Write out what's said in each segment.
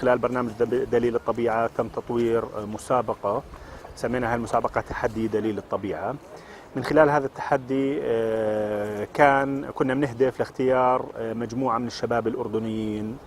خلال برنامج دليل الطبيعة تم تطوير مسابقة سميناها المسابقة تحدي دليل الطبيعة. من خلال هذا التحدي كنا بنهدف لاختيار مجموعة من الشباب الأردنيين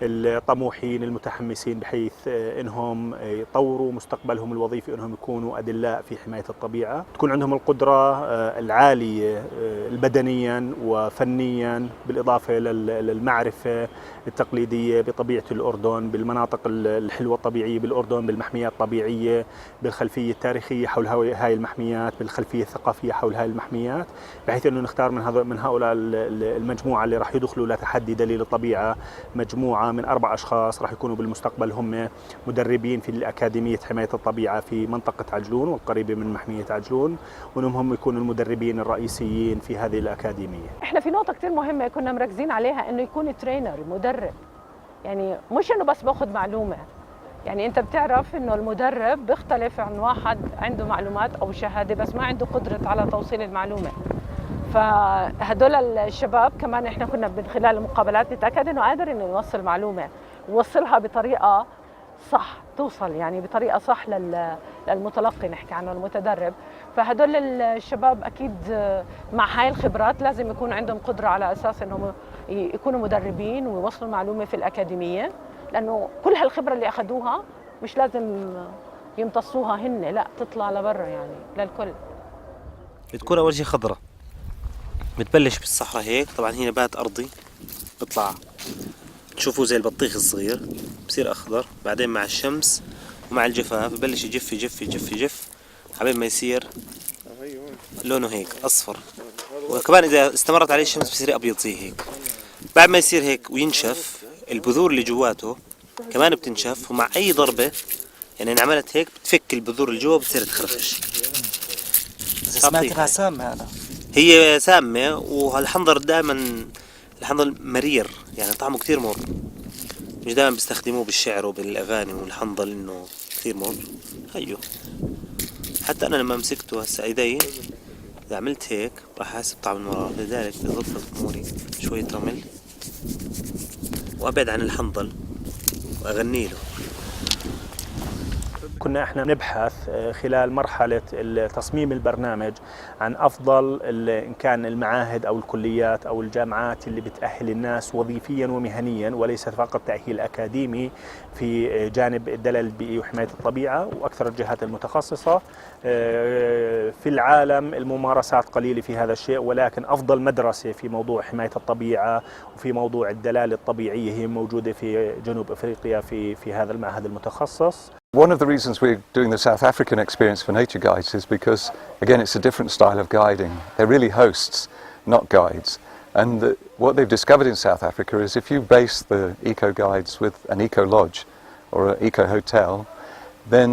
الطموحين المتحمسين بحيث انهم يطوروا مستقبلهم الوظيفي، انهم يكونوا ادلاء في حمايه الطبيعه، تكون عندهم القدره العاليه بدنيا وفنيا بالاضافه للمعرفه التقليديه بطبيعه الاردن، بالمناطق الحلوه الطبيعيه بالاردن، بالمحميات الطبيعيه، بالخلفيه التاريخيه حول هاي المحميات، بالخلفيه الثقافيه حول هاي المحميات، بحيث انه نختار من هؤلاء المجموعه اللي راح يدخلوا لتحدي دليل الطبيعه مجموعه من 4 أشخاص راح يكونوا بالمستقبل هم مدربين في الأكاديمية حماية الطبيعة في منطقة عجلون والقريبة من محمية عجلون، وانهم هم يكونوا المدربين الرئيسيين في هذه الأكاديمية. احنا في نقطة كثير مهمة كنا مركزين عليها، انه يكون ترينر مدرب، يعني مش انه بس باخذ معلومة. يعني انت بتعرف انه المدرب بيختلف عن واحد عنده معلومات او شهادة بس ما عنده قدرة على توصيل المعلومة. فهدول الشباب كمان احنا كنا من خلال المقابلات نتاكد انه قادر انه يوصل معلومه ويوصلها بطريقه صح، توصل يعني بطريقه صح للمتلقي، نحكي عنه المتدرب. فهدول الشباب اكيد مع هاي الخبرات لازم يكون عندهم قدره على اساس انهم يكونوا مدربين ويوصلوا المعلومه في الاكاديميه، لانه كل هالخبره اللي اخذوها مش لازم يمتصوها هن، لا تطلع لبرا يعني للكل. بتكون اول شيء خضره، بتبلش بالصحراء هيك، طبعا هي نبات أرضي بيطلع تشوفوه زي البطيخ الصغير، بصير أخضر، بعدين مع الشمس ومع الجفاف ببلش يجف يجف يجف يجف حبيب ما يصير لونه هيك أصفر، وكمان إذا استمرت عليه الشمس بصير أبيض زي هيك. بعد ما يصير هيك وينشف البذور اللي جواته كمان بتنشف، ومع أي ضربة يعني إن عملت هيك بتفك البذور اللي جوا بتصير تخرفش. سمعت انها سامة أنا. هي سامة، وهالحنظر دائما الحنظر مرير، يعني طعمه كتير مر، مش دائما بيستخدموه بالشعر وبالأغاني والحنظل إنه كتير مر. هيو حتى أنا لما مسكته هسا إيدي إذا عملت هيك راح أحس بطعم المرار، لذلك بضبط أموري شوية رمل وأبعد عن الحنظل وأغني له. كنا احنا نبحث خلال مرحلة تصميم البرنامج عن افضل ان كان المعاهد او الكليات او الجامعات اللي بتأهل الناس وظيفيا ومهنيا، وليس فقط تأهيل اكاديمي في جانب الدلال البيئي وحماية الطبيعة، واكثر الجهات المتخصصة في العالم الممارسات قليلة في هذا الشيء، ولكن افضل مدرسة في موضوع حماية الطبيعة وفي موضوع الدلال الطبيعية هي موجودة في جنوب افريقيا في هذا المعهد المتخصص. One of the reasons we're doing the South African experience for nature guides is because, again, it's a different style of guiding. They're really hosts, not guides. And what they've discovered in South Africa is if you base the eco guides with an eco lodge or an eco hotel, then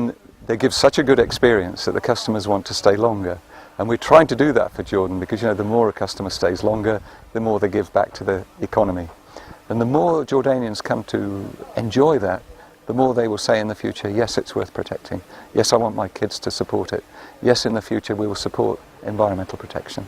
they give such a good experience that the customers want to stay longer. And we're trying to do that for Jordan because, you know, the more a customer stays longer, the more they give back to the economy. And the more Jordanians come to enjoy that, the more they will say in the future, yes, it's worth protecting. Yes, I want my kids to support it. Yes, in the future we will support environmental protection.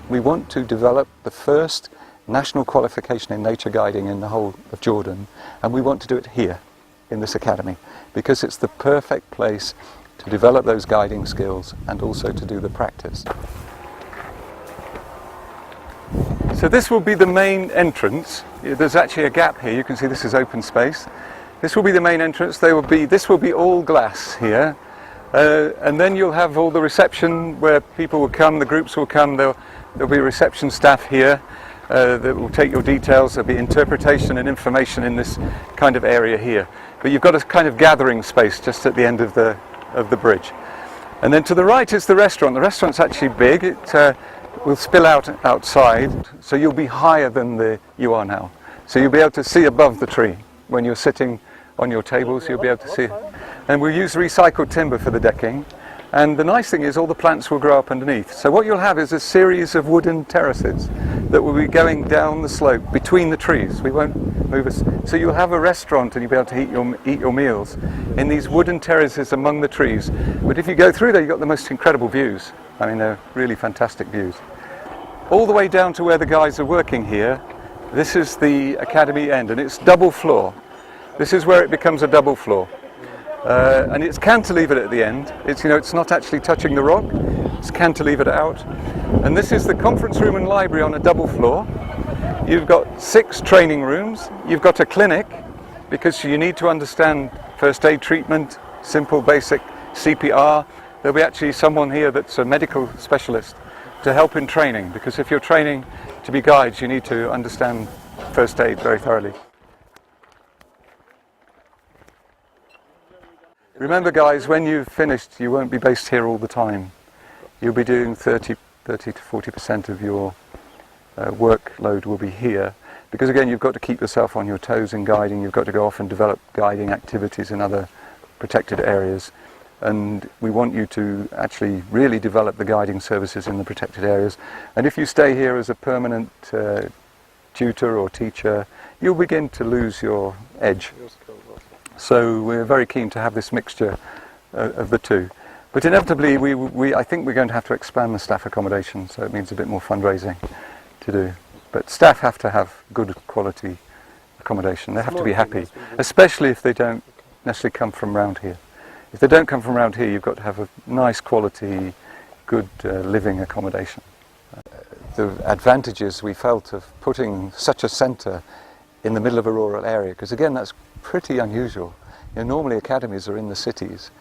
We want to develop the first national qualification in nature guiding in the whole of Jordan, and we want to do it here in this academy because it's the perfect place to develop those guiding skills and also to do the practice. So this will be the main entrance. There's actually a gap here. You can see this is open space. This will be the main entrance. This will be all glass here, and then you'll have all the reception where people will come, the groups will come. There'll be reception staff here that will take your details. There'll be interpretation and information in this kind of area here. But you've got a kind of gathering space just at the end of the bridge. And then to the right is the restaurant. The restaurant's actually big. It will spill out outside, so you'll be higher than you are now. So you'll be able to see above the tree when you're sitting on your tables. You'll be able to see. And we'll use recycled timber for the decking. And the nice thing is all the plants will grow up underneath. So what you'll have is a series of wooden terraces. that will be going down the slope between the trees. We won't move us. So you'll have a restaurant and you'll be able to eat your meals in these wooden terraces among the trees. But if you go through there, you've got the most incredible views. I mean, they're really fantastic views. All the way down to where the guys are working here, this is the academy end, and it's double floor. This is where it becomes a double floor. And it's cantilevered at the end. It's not actually touching the rock. It's cantilevered out. And this is the conference room and library on a double floor. You've got 6 training rooms. You've got a clinic, because you need to understand first aid treatment, simple basic CPR. There'll be actually someone here that's a medical specialist to help in training, because if you're training to be guides, you need to understand first aid very thoroughly. Remember, guys, when you've finished, you won't be based here all the time. You'll be doing 30 to 40% of your workload will be here, because again, you've got to keep yourself on your toes in guiding. You've got to go off and develop guiding activities in other protected areas, and we want you to actually really develop the guiding services in the protected areas. And if you stay here as a permanent tutor or teacher, you'll begin to lose your edge. So we're very keen to have this mixture of the two. But inevitably, I think we're going to have to expand the staff accommodation, so it means a bit more fundraising to do. But staff have to have good quality accommodation. They have to be happy, especially if they don't necessarily come from around here. If they don't come from around here, you've got to have a nice quality, good living accommodation. The advantages we felt of putting such a centre in the middle of a rural area, because again, that's pretty unusual. Normally academies are in the cities.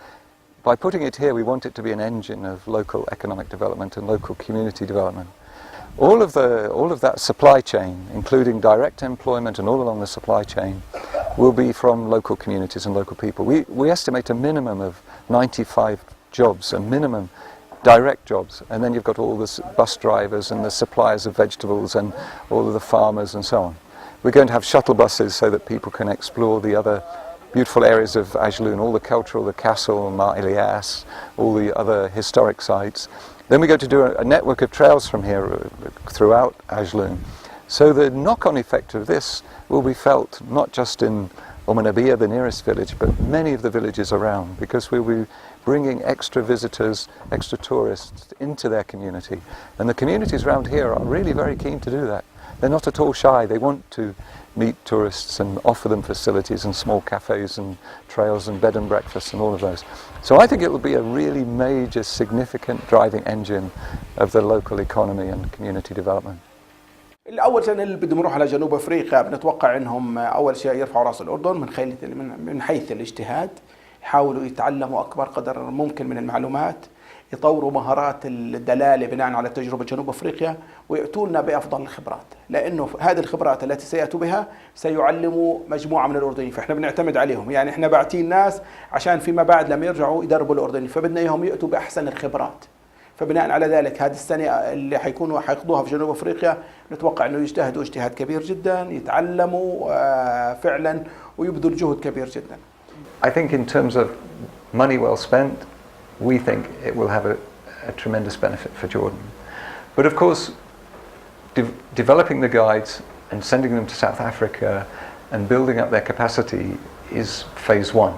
By putting it here, we want it to be an engine of local economic development and local community development. All of that supply chain, including direct employment and all along the supply chain, will be from local communities and local people. We estimate a minimum of 95 jobs, a minimum direct jobs, and then you've got all the bus drivers and the suppliers of vegetables and all of the farmers and so on. We're going to have shuttle buses so that people can explore the other beautiful areas of Ajloon, all the cultural, the castle, Mar Elias, all the other historic sites. Then we're going to do a network of trails from here throughout Ajloon. So the knock-on effect of this will be felt not just in Omanabia, the nearest village, but many of the villages around, because we'll be bringing extra visitors, extra tourists into their community. And the communities around here are really very keen to do that. They're not at all shy. They want to meet tourists and offer them facilities and small cafes and trails and bed and breakfast and all of those. So I think it will be a really major, significant driving engine of the local economy and community development. الأول سنة اللي بدهم يروحوا على جنوب أفريقيا بنتوقع إنهم أول شيء يرفعوا رأس الأردن من حيث الاجتهاد، يحاولوا يتعلموا أكبر قدر ممكن من المعلومات، يطوروا مهارات الدلالة بناء على تجربة جنوب أفريقيا، ويأتوا لنا بأفضل الخبرات، لأنه هذه الخبرات التي سيأتوا بها سيعلموا مجموعة من الأردنيين، فإحنا بنعتمد عليهم. يعني إحنا باعتين ناس عشان فيما بعد لما يرجعوا يدربوا الأردنيين، فبدنا إياهم يأتوا بأحسن الخبرات. فبناء على ذلك هذه السنة اللي حيقضوها في جنوب أفريقيا نتوقع إنه يجتهدوا اجتهاد كبير جدا، يتعلموا فعلا ويبذلوا جهد كبير جدا. I think in terms of money well spent, we think it will have a tremendous benefit for Jordan. But of course, developing the guides and sending them to South Africa and building up their capacity is phase 1.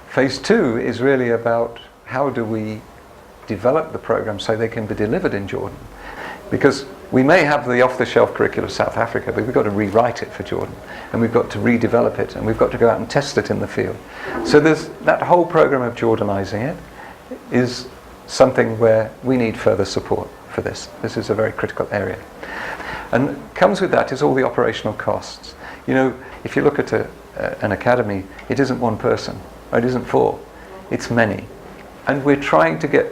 Phase 2 is really about how do we develop the program so they can be delivered in Jordan. Because we may have the off-the-shelf curriculum of South Africa, but we've got to rewrite it for Jordan, and we've got to redevelop it, and we've got to go out and test it in the field. So there's that whole program of Jordanizing it is something where we need further support for this. This is a very critical area. And comes with that is all the operational costs. You know, if you look at an academy, it isn't one person, or it isn't 4, it's many. And we're trying to get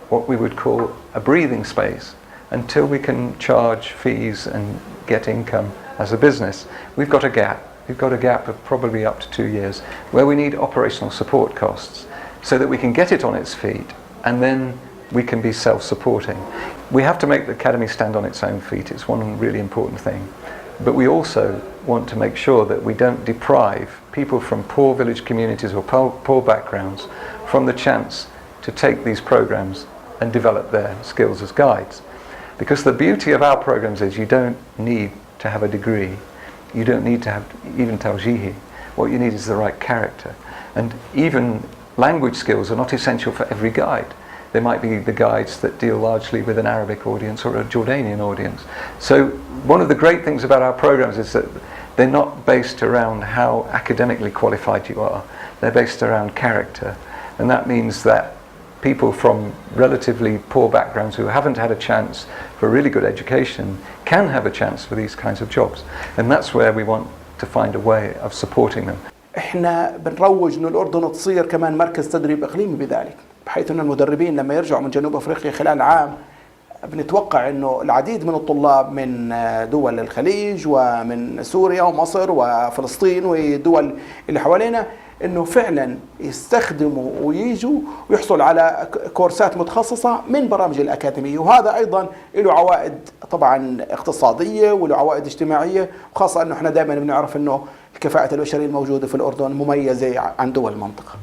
what we would call a breathing space until we can charge fees and get income as a business. We've got a gap. We've got a gap of probably up to 2 years where we need operational support costs so that we can get it on its feet and then we can be self-supporting. We have to make the academy stand on its own feet. It's one really important thing. But we also want to make sure that we don't deprive people from poor village communities or poor backgrounds from the chance to take these programs and develop their skills as guides. Because the beauty of our programs is you don't need to have a degree. You don't need to have even tawjihi. What you need is the right character. And even language skills are not essential for every guide. There might be the guides that deal largely with an Arabic audience or a Jordanian audience. So one of the great things about our programs is that they're not based around how academically qualified you are. They're based around character. And that means that people from relatively poor backgrounds who haven't had a chance for a really good education can have a chance for these kinds of jobs. And that's where we want to find a way of supporting them. احنا بنروج انه الاردن تصير كمان مركز تدريب اقليمي بذلك، بحيث ان المدربين لما يرجعوا من جنوب افريقيا خلال عام بنتوقع انه العديد من الطلاب من دول الخليج ومن سوريا ومصر وفلسطين والدول اللي حوالينا انه فعلا يستخدموا ويجوا ويحصلوا على كورسات متخصصه من برامج الاكاديميه، وهذا ايضا له عوائد طبعا اقتصاديه وله عوائد اجتماعيه، وخاصه انه احنا دائما بنعرف انه الكفاءه البشريه الموجوده في الاردن مميزه عن دول المنطقه.